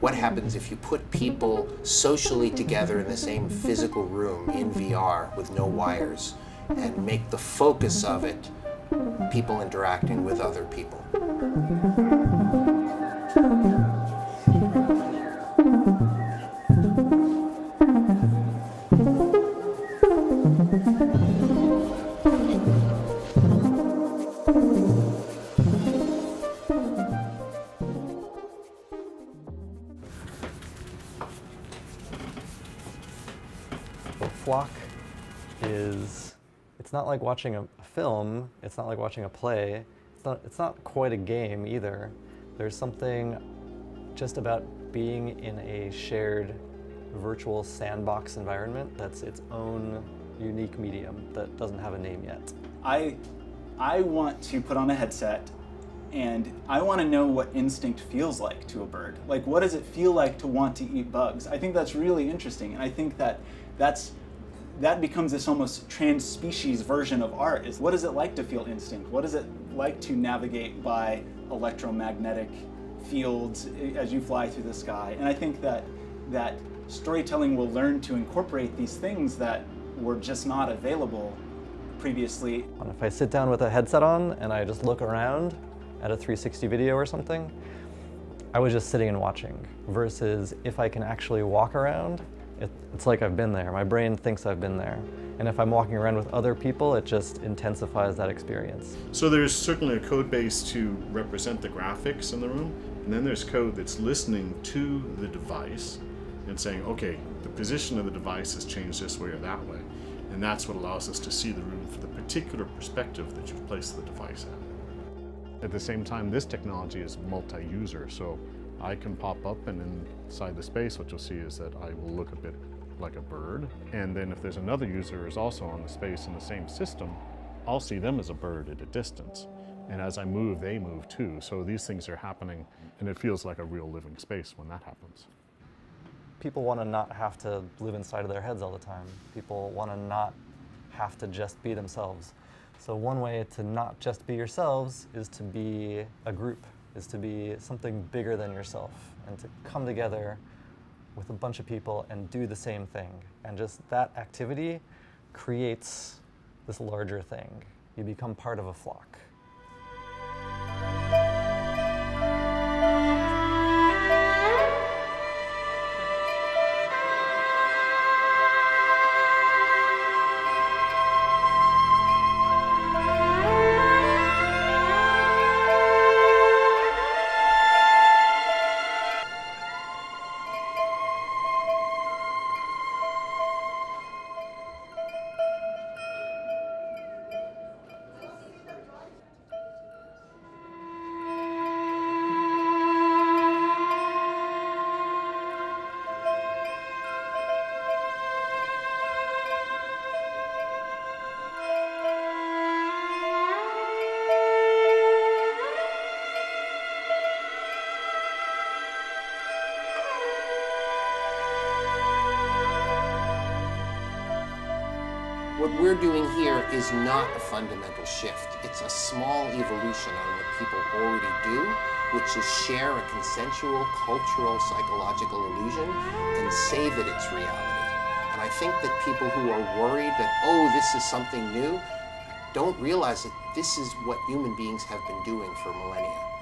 What happens if you put people socially together in the same physical room in VR with no wires and make the focus of it people interacting with other people? Flock is, it's not like watching a film, it's not like watching a play, it's not quite a game either. There's something just about being in a shared virtual sandbox environment that's its own unique medium that doesn't have a name yet. I want to put on a headset and I want to know what instinct feels like to a bird. Like, what does it feel like to want to eat bugs? I think that's really interesting, and I think that that becomes this almost trans-species version of art. Is what is it like to feel instinct? What is it like to navigate by electromagnetic fields as you fly through the sky? And I think that storytelling will learn to incorporate these things that were just not available previously. If I sit down with a headset on and I just look around at a 360 video or something, I was just sitting and watching, versus if I can actually walk around, it's like I've been there. My brain thinks I've been there. And if I'm walking around with other people, it just intensifies that experience. So there's certainly a code base to represent the graphics in the room, and then there's code that's listening to the device and saying, okay, the position of the device has changed this way or that way. And that's what allows us to see the room from the particular perspective that you've placed the device at. At the same time, this technology is multi-user, so I can pop up, and inside the space what you'll see is that I will look a bit like a bird, and then if there's another user who's also on the space in the same system, I'll see them as a bird at a distance. And as I move, they move too. So these things are happening, and it feels like a real living space when that happens. People want to not have to live inside of their heads all the time. People want to not have to just be themselves. So one way to not just be yourselves is to be a group, is to be something bigger than yourself, and to come together with a bunch of people and do the same thing. And just that activity creates this larger thing. You become part of a flock. What we're doing here is not a fundamental shift. It's a small evolution on what people already do, which is share a consensual, cultural, psychological illusion and say that it's reality. And I think that people who are worried that, oh, this is something new, don't realize that this is what human beings have been doing for millennia.